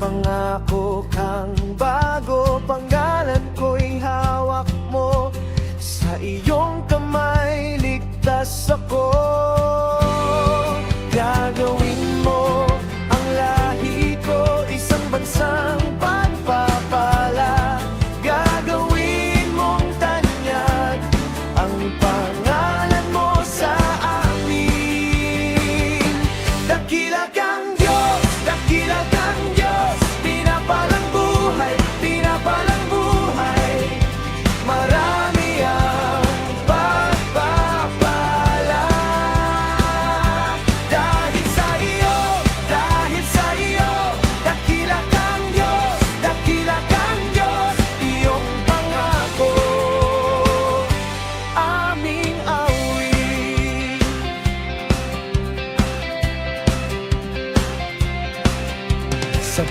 pangako kang bago, pangalan ko'y hawak mo. Sa iyong kamay ligtas ako. Gagawin mo ang lahi ko isang bansang pagpapala. Gagawin mong tanyag ang pangalan mo sa amin. Dakila kang Diyos, dakila kang Diyos, pinapalang buhay, pinapalang buhay. Marami ang pagpapala. Dahil sa iyo, dakila kang Diyos, dakila kang Diyos. Iyong pangako, aming awit. Sa